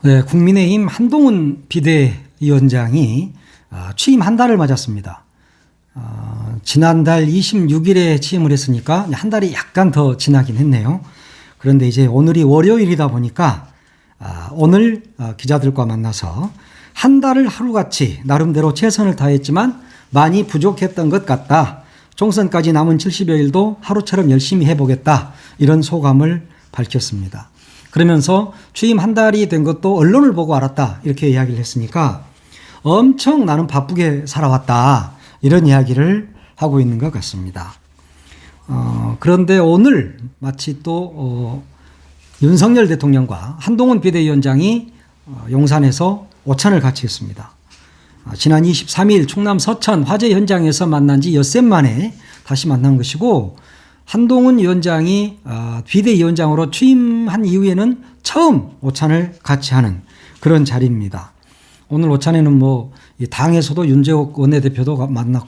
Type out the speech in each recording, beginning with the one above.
네, 국민의힘 한동훈 비대위원장이 취임 한 달을 맞았습니다. 지난달 26일에 취임을 했으니까 한 달이 약간 더 지나긴 했네요. 그런데 이제 오늘이 월요일이다 보니까 오늘 기자들과 만나서 한 달을 하루같이 나름대로 최선을 다했지만 많이 부족했던 것 같다. 총선까지 남은 70여일도 하루처럼 열심히 해보겠다. 이런 소감을 밝혔습니다. 그러면서 취임 한 달이 된 것도 언론을 보고 알았다. 이렇게 이야기를 했으니까 엄청 나는 바쁘게 살아왔다. 이런 이야기를 하고 있는 것 같습니다. 그런데 오늘 마치 또 윤석열 대통령과 한동훈 비대위원장이 용산에서 오찬을 같이 했습니다. 지난 23일 충남 서천 화재 현장에서 만난 지 엿새 만에 다시 만난 것이고, 한동훈 위원장이 비대위원장으로 취임한 이후에는 처음 오찬을 같이 하는 그런 자리입니다. 오늘 오찬에는 당에서도 윤재옥 원내대표도 만나고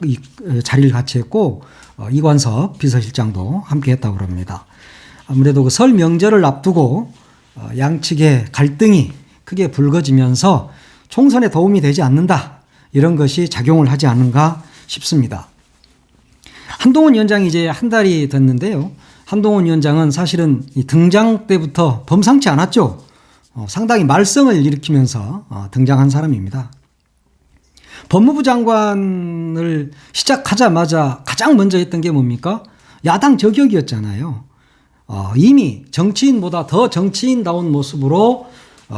자리를 같이 했고, 이관섭 비서실장도 함께 했다고 합니다. 아무래도 그 설 명절을 앞두고 양측의 갈등이 크게 불거지면서 총선에 도움이 되지 않는다. 이런 것이 작용을 하지 않는가 싶습니다. 한동훈 위원장이 이제 한 달이 됐는데요. 한동훈 위원장은 사실은 등장 때부터 범상치 않았죠. 상당히 말썽을 일으키면서 등장한 사람입니다. 법무부 장관을 시작하자마자 가장 먼저 했던 게 뭡니까? 야당 저격이었잖아요. 이미 정치인보다 더 정치인다운 모습으로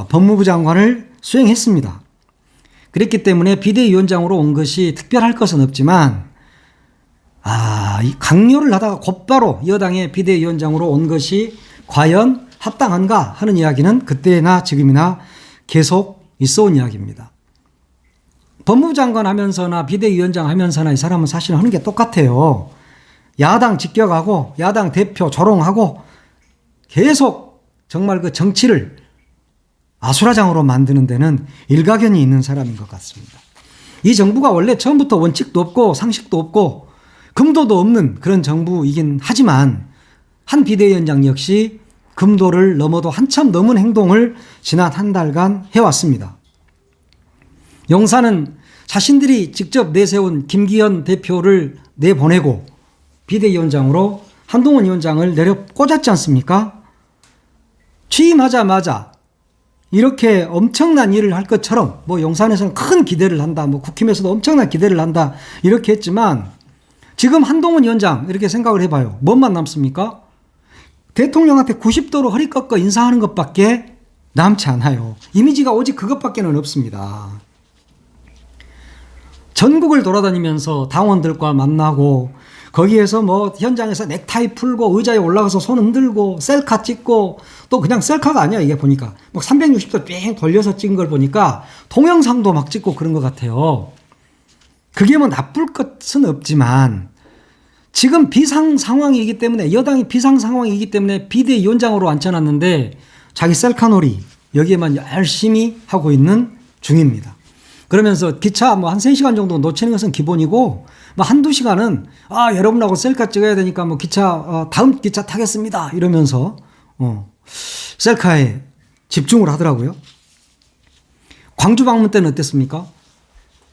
법무부 장관을 수행했습니다. 그랬기 때문에 비대위원장으로 온 것이 특별할 것은 없지만 이 강요를 하다가 곧바로 여당의 비대위원장으로 온 것이 과연 합당한가 하는 이야기는 그때나 지금이나 계속 있어 온 이야기입니다. 법무부 장관 하면서나 비대위원장 하면서나 이 사람은 사실 하는 게 똑같아요. 야당 직격하고 야당 대표 조롱하고 계속 정말 그 정치를 아수라장으로 만드는 데는 일가견이 있는 사람인 것 같습니다. 이 정부가 원래 처음부터 원칙도 없고 상식도 없고 금도도 없는 그런 정부이긴 하지만 한 비대위원장 역시 금도를 넘어도 한참 넘은 행동을 지난 한 달간 해왔습니다. 용산은 자신들이 직접 내세운 김기현 대표를 내보내고 비대위원장으로 한동훈 위원장을 내려 꽂았지 않습니까? 취임하자마자 이렇게 엄청난 일을 할 것처럼 용산에서는 큰 기대를 한다, 국힘에서도 엄청난 기대를 한다 이렇게 했지만 지금 한동훈 위원장 이렇게 생각을 해봐요. 뭔만 남습니까? 대통령한테 90도로 허리 꺾어 인사하는 것밖에 남지 않아요. 이미지가 오직 그것밖에는 없습니다. 전국을 돌아다니면서 당원들과 만나고 거기에서 현장에서 넥타이 풀고 의자에 올라가서 손 흔들고 셀카 찍고, 또 그냥 셀카가 아니야 이게 보니까 360도 뺑 돌려서 찍은 걸 보니까 동영상도 막 찍고 그런 것 같아요. 그게 나쁠 것은 없지만 지금 비상 상황이기 때문에, 여당이 비상 상황이기 때문에 비대위원장으로 앉혀놨는데 자기 셀카놀이 여기에만 열심히 하고 있는 중입니다. 그러면서 기차 한 3시간 정도 놓치는 것은 기본이고 한두 시간은 여러분하고 셀카 찍어야 되니까 기차 다음 기차 타겠습니다 이러면서 셀카에 집중을 하더라고요. 광주 방문 때는 어땠습니까?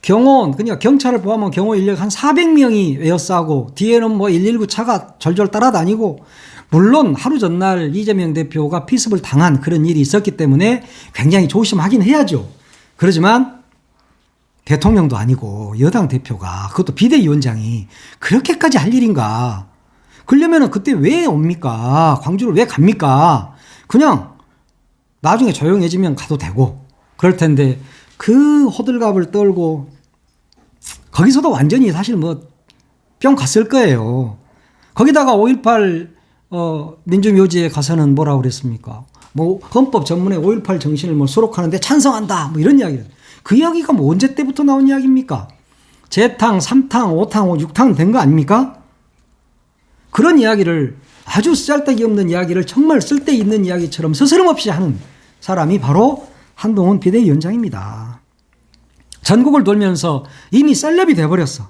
그러니까 경찰을 포함한 경호 인력 한 400명이 에워싸고 뒤에는 119 차가 절절 따라다니고, 물론 하루 전날 이재명 대표가 피습을 당한 그런 일이 있었기 때문에 굉장히 조심하긴 해야죠. 그렇지만 대통령도 아니고 여당 대표가, 그것도 비대위원장이 그렇게까지 할 일인가? 그러려면 그때 왜 옵니까? 광주를 왜 갑니까? 그냥 나중에 조용해지면 가도 되고 그럴 텐데 그 호들갑을 떨고, 거기서도 완전히 사실 뿅 갔을 거예요. 거기다가 5.18 민주묘지에 가서는 뭐라고 그랬습니까? 헌법 전문에 5.18 정신을 수록하는데 찬성한다 이런 이야기를. 그 이야기가 언제 때부터 나온 이야기입니까? 재탕, 3탕, 5탕, 6탕 된 거 아닙니까? 그런 이야기를, 아주 쓸데기 없는 이야기를 정말 쓸데있는 이야기처럼 스스럼없이 하는 사람이 바로 한동훈 비대위원장입니다. 전국을 돌면서 이미 셀럽이 돼버렸어.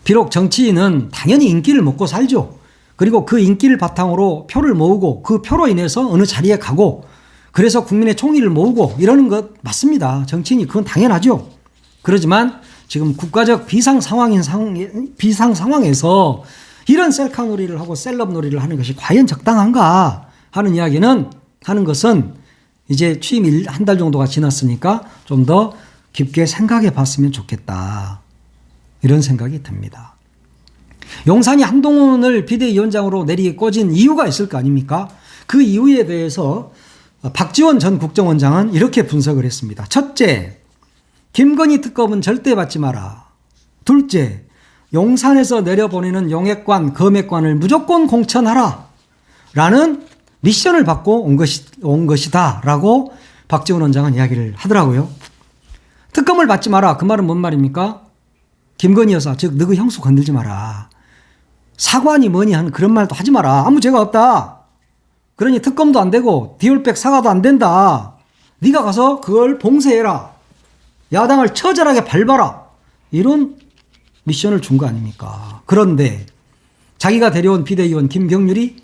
비록 정치인은 당연히 인기를 먹고 살죠. 그리고 그 인기를 바탕으로 표를 모으고 그 표로 인해서 어느 자리에 가고 그래서 국민의 총의를 모으고 이러는 것 맞습니다. 정치인이 그건 당연하죠. 그렇지만 지금 국가적 비상 상황에서 이런 셀카 놀이를 하고 셀럽 놀이를 하는 것이 과연 적당한가 하는 이야기는 하는 것은 이제 취임 한 달 정도가 지났으니까 좀 더 깊게 생각해 봤으면 좋겠다. 이런 생각이 듭니다. 용산이 한동훈을 비대위원장으로 내리게 꽂은 이유가 있을 거 아닙니까? 그 이유에 대해서 박지원 전 국정원장은 이렇게 분석을 했습니다. 첫째, 김건희 특검은 절대 받지 마라. 둘째, 용산에서 내려보내는 용액관, 검액관을 무조건 공천하라. 라는 미션을 받고 온 것이다. 라고 박지원 원장은 이야기를 하더라고요. 특검을 받지 마라. 그 말은 뭔 말입니까? 김건희 여사, 즉 너그 형수 건들지 마라. 사과니 뭐니 하는 그런 말도 하지 마라. 아무 죄가 없다. 그러니 특검도 안 되고 디올백 사과도 안 된다. 네가 가서 그걸 봉쇄해라. 야당을 처절하게 밟아라. 이런 미션을 준 거 아닙니까? 그런데 자기가 데려온 비대위원 김경률이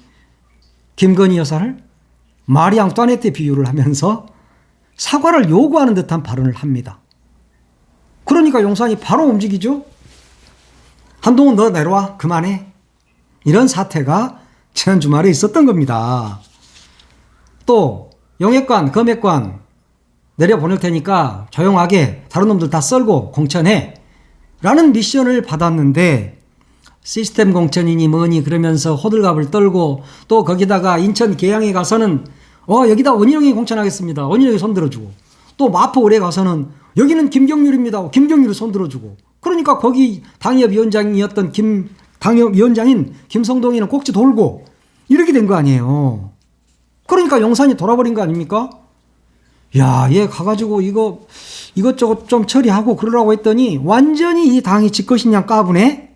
김건희 여사를 마리 앙뚜아네트 비유를 하면서 사과를 요구하는 듯한 발언을 합니다. 그러니까 용산이 바로 움직이죠. 한동훈 너 내려와. 그만해. 이런 사태가 지난 주말에 있었던 겁니다. 또 용액관, 검액관 내려보낼 테니까 조용하게 다른 놈들 다 썰고 공천해. 라는 미션을 받았는데 시스템 공천이니 뭐니 그러면서 호들갑을 떨고 또 거기다가 인천 계양에 가서는 여기다 원희룡이 공천하겠습니다. 원희룡이 손들어주고 또 마포 의뢰 가서는 여기는 김경률입니다. 김경률을 손들어주고 그러니까 거기 당협위원장이었던 당협위원장인 김성동이는 꼭지 돌고 이렇게 된 거 아니에요. 그러니까 용산이 돌아버린 거 아닙니까? 야, 얘 가가지고 이것저것 좀 처리하고 그러라고 했더니 완전히 이 당이 지 것이냐 까부네?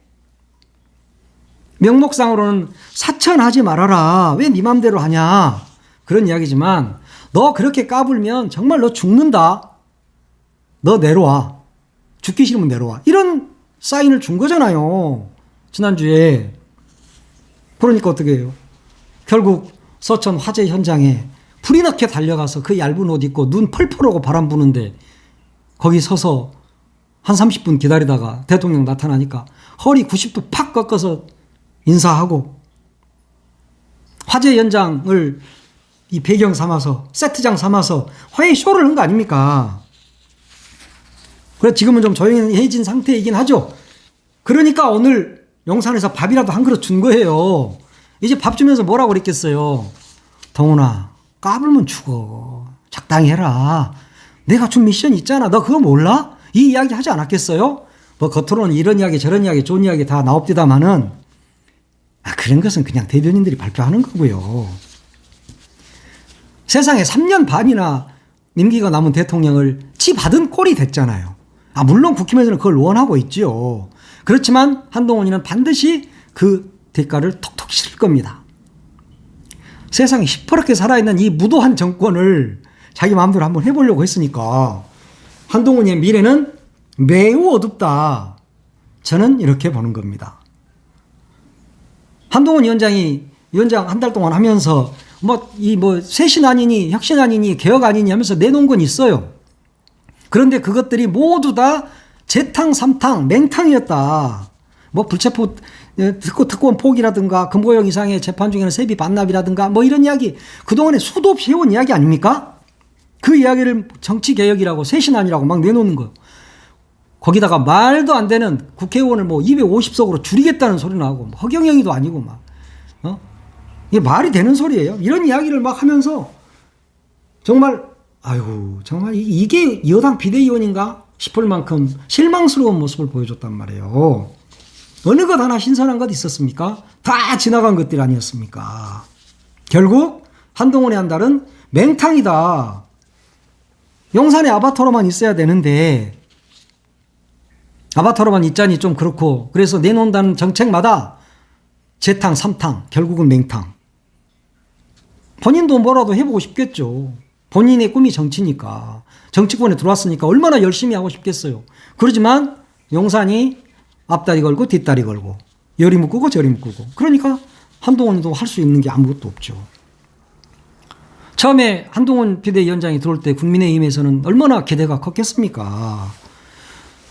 명목상으로는 사천하지 말아라. 왜 네 맘대로 하냐? 그런 이야기지만 너 그렇게 까불면 정말 너 죽는다. 너 내려와. 죽기 싫으면 내려와. 이런 사인을 준 거잖아요. 지난주에. 그러니까 어떻게 해요? 결국 서천 화재 현장에 불이 나게 달려가서 그 얇은 옷 입고 눈 펄펄하고 바람 부는데 거기 서서 한 30분 기다리다가 대통령 나타나니까 허리 90도 팍 꺾어서 인사하고 화재 현장을 이 배경 삼아서 세트장 삼아서 화해 쇼를 한 거 아닙니까? 그래 지금은 좀 조용해진 상태이긴 하죠. 그러니까 오늘 용산에서 밥이라도 한 그릇 준 거예요. 이제 밥 주면서 뭐라고 그랬겠어요? 동훈아 까불면 죽어. 적당히 해라. 내가 준 미션 있잖아. 너 그거 몰라? 이 이야기 하지 않았겠어요? 뭐 겉으로는 이런 이야기 저런 이야기 좋은 이야기 다 나옵디다마는 그런 것은 그냥 대변인들이 발표하는 거고요. 세상에 3년 반이나 임기가 남은 대통령을 지 받은 꼴이 됐잖아요. 물론 국힘에서는 그걸 원하고 있죠. 그렇지만 한동훈이는 반드시 그 대가를 톡톡 칠 겁니다. 세상에 시퍼렇게 살아있는 이 무도한 정권을 자기 마음대로 한번 해보려고 했으니까 한동훈의 미래는 매우 어둡다. 저는 이렇게 보는 겁니다. 한동훈 위원장 한 달 동안 하면서 쇄신 아니니 혁신 아니니 개혁 아니니 하면서 내놓은 건 있어요. 그런데 그것들이 모두 다 재탕, 삼탕, 맹탕이었다. 불체포 특권 포기라든가 금고형 이상의 재판 중에는 세비 반납이라든가 이런 이야기 그동안에 수도 없이 해온 이야기 아닙니까? 그 이야기를 정치개혁이라고 쇄신안이라고 막 내놓는 거예요. 거기다가 말도 안 되는 국회의원을 250석으로 줄이겠다는 소리 나오고 허경영이도 아니고 이게 말이 되는 소리예요. 이런 이야기를 막 하면서 정말 이게 여당 비대위원인가 싶을 만큼 실망스러운 모습을 보여줬단 말이에요. 어느 것 하나 신선한 것 있었습니까? 다 지나간 것들 아니었습니까? 결국 한동훈의 한 달은 맹탕이다. 용산에 아바타로만 있어야 되는데 아바타로만 있자니 좀 그렇고 그래서 내놓는다는 정책마다 재탕, 삼탕, 결국은 맹탕. 본인도 뭐라도 해보고 싶겠죠. 본인의 꿈이 정치니까. 정치권에 들어왔으니까 얼마나 열심히 하고 싶겠어요. 그러지만 용산이 앞다리 걸고 뒷다리 걸고 열이 묶고 저리 묶고 그러니까 한동훈도 할 수 있는 게 아무것도 없죠. 처음에 한동훈 비대위원장이 들어올 때 국민의힘에서는 얼마나 기대가 컸겠습니까?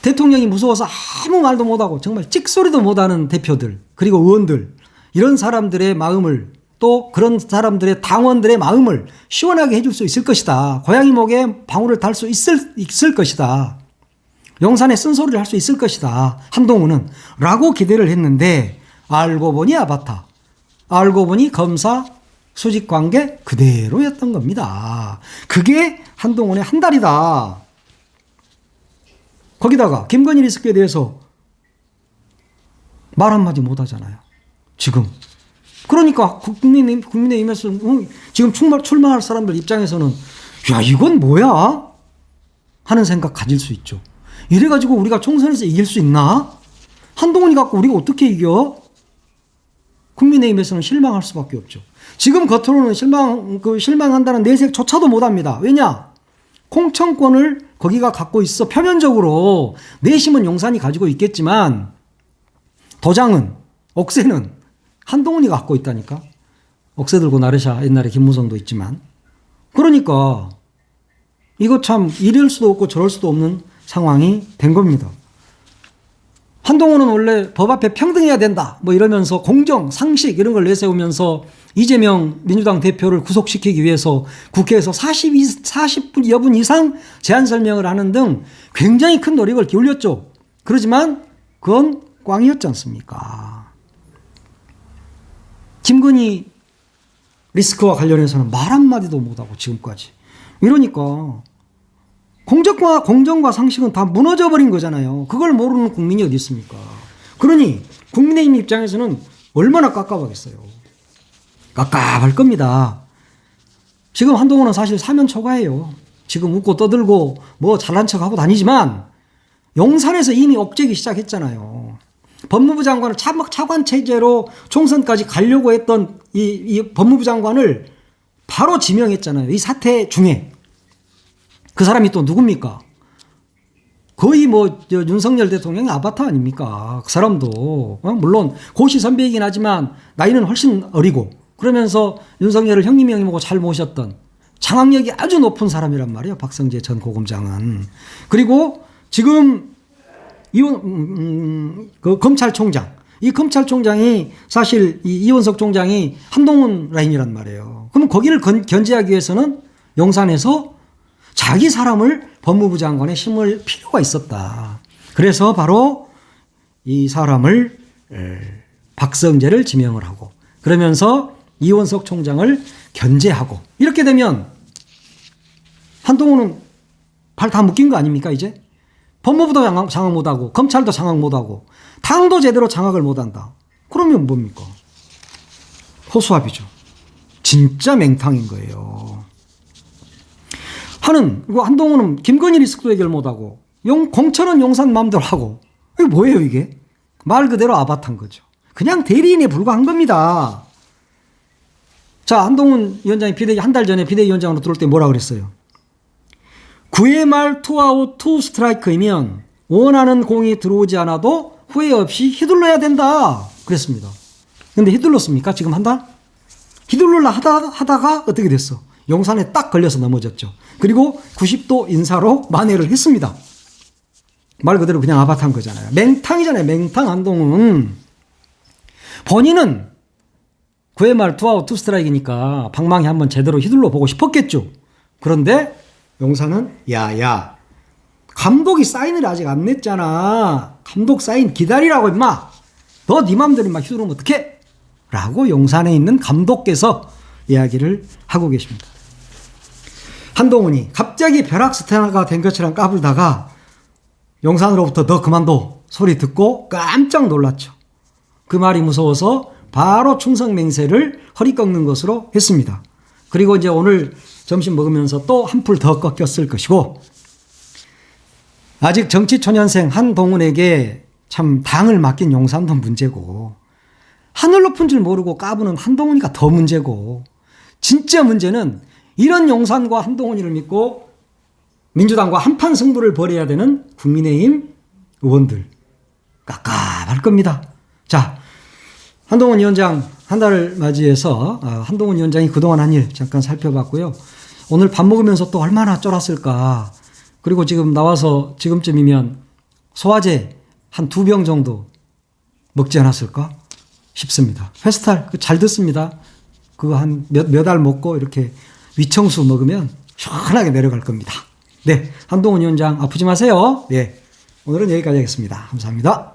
대통령이 무서워서 아무 말도 못하고 정말 찍소리도 못하는 대표들 그리고 의원들 이런 사람들의 마음을 또 그런 사람들의 당원들의 마음을 시원하게 해줄 수 있을 것이다. 고양이 목에 방울을 달 수 있을 것이다. 용산에 쓴소리를 할 수 있을 것이다. 한동훈은 라고 기대를 했는데 알고 보니 아바타. 알고 보니 검사 수직관계 그대로였던 겁니다. 그게 한동훈의 한 달이다. 거기다가 김건희 리스크에 대해서 말 한마디 못하잖아요. 지금. 그러니까 국민의힘에서 지금 출마할 사람들 입장에서는 야 이건 뭐야? 하는 생각 가질 수 있죠. 이래가지고 우리가 총선에서 이길 수 있나? 한동훈이 갖고 우리가 어떻게 이겨? 국민의힘에서는 실망할 수밖에 없죠. 지금 겉으로는 실망한다는 내색조차도 못합니다. 왜냐? 공천권을 거기가 갖고 있어. 표면적으로 내심은 용산이 가지고 있겠지만 도장은 억새는 한동훈이 갖고 있다니까. 억새 들고 나르샤 옛날에 김무성도 있지만. 그러니까 이거 참 이럴 수도 없고 저럴 수도 없는 상황이 된 겁니다. 한동훈은 원래 법 앞에 평등해야 된다 뭐 이러면서 공정, 상식 이런 걸 내세우면서 이재명 민주당 대표를 구속시키기 위해서 국회에서 40여 분 이상 제안 설명을 하는 등 굉장히 큰 노력을 기울였죠. 그러지만 그건 꽝이었지 않습니까? 김건희 리스크와 관련해서는 말 한마디도 못하고 지금까지. 이러니까 공정과 상식은 다 무너져 버린 거잖아요. 그걸 모르는 국민이 어디 있습니까? 그러니 국민의힘 입장에서는 얼마나 깝깝하겠어요. 깝깝할 겁니다. 지금 한동훈은 사실 사면 초과예요. 지금 웃고 떠들고 뭐 잘난 척하고 다니지만 용산에서 이미 억제기 시작했잖아요. 법무부 장관을 차관 체제로 총선까지 가려고 했던 이 법무부 장관을 바로 지명했잖아요. 이 사태 중에. 그 사람이 또 누굽니까? 거의 윤석열 대통령의 아바타 아닙니까? 그 사람도 물론 고시 선배이긴 하지만 나이는 훨씬 어리고 그러면서 윤석열을 형님하고 잘 모셨던 장악력이 아주 높은 사람이란 말이에요. 박성재 전 고검장은. 그리고 지금 그 검찰총장, 이 검찰총장이 사실 이원석 총장이 한동훈 라인이란 말이에요. 그럼 거기를 견제하기 위해서는 용산에서 자기 사람을 법무부 장관에 심을 필요가 있었다. 그래서 바로 이 사람을 박성재를 지명을 하고 그러면서 이원석 총장을 견제하고 이렇게 되면 한동훈은 발 다 묶인 거 아닙니까 이제? 법무부도 장악 못하고 검찰도 장악 못하고 당도 제대로 장악을 못한다. 그러면 뭡니까? 호수아비죠. 진짜 맹탕인 거예요. 한동훈은 김건희 리스크도 해결 못하고 공천은 용산 마음대로 하고 이게 뭐예요 이게? 말 그대로 아바타인 거죠. 그냥 대리인에 불과한 겁니다. 자, 한동훈 위원장이 한 달 전에 비대위원장으로 들어올 때 뭐라 그랬어요? 9회 말 투아웃 투 스트라이크이면 원하는 공이 들어오지 않아도 후회 없이 휘둘러야 된다 그랬습니다. 근데 휘둘렀습니까? 지금 한 달? 휘둘러라 하다가 어떻게 됐어? 용산에 딱 걸려서 넘어졌죠. 그리고 90도 인사로 만회를 했습니다. 말 그대로 그냥 아바타인 거잖아요. 맹탕이잖아요. 맹탕 한동훈은. 본인은 9회 말 투아웃 투 스트라이크니까 방망이 한번 제대로 휘둘러 보고 싶었겠죠. 그런데 용산은 야야 감독이 사인을 아직 안 냈잖아. 감독 사인 기다리라고 임마. 너 네 맘대로 막 휘두르면 어떡해? 라고 용산에 있는 감독께서 이야기를 하고 계십니다. 한동훈이 갑자기 벼락스타가 된 것처럼 까불다가 용산으로부터 너 그만둬 소리 듣고 깜짝 놀랐죠. 그 말이 무서워서 바로 충성맹세를 허리 꺾는 것으로 했습니다. 그리고 이제 오늘 점심 먹으면서 또 한풀 더 꺾였을 것이고 아직 정치초년생 한동훈에게 참 당을 맡긴 용산도 문제고 하늘 높은 줄 모르고 까부는 한동훈이가 더 문제고 진짜 문제는 이런 용산과 한동훈이를 믿고 민주당과 한판 승부를 벌여야 되는 국민의힘 의원들 깝깝할 겁니다. 자, 한동훈 위원장 한 달을 맞이해서 한동훈 위원장이 그동안 한 일 잠깐 살펴봤고요. 오늘 밥 먹으면서 또 얼마나 쫄았을까. 그리고 지금 나와서 지금쯤이면 소화제 한 2병 정도 먹지 않았을까 싶습니다. 페스탈 잘 듣습니다. 그거 한 몇 알 먹고 이렇게 위청수 먹으면 시원하게 내려갈 겁니다. 네, 한동훈 위원장 아프지 마세요. 네, 오늘은 여기까지 하겠습니다. 감사합니다.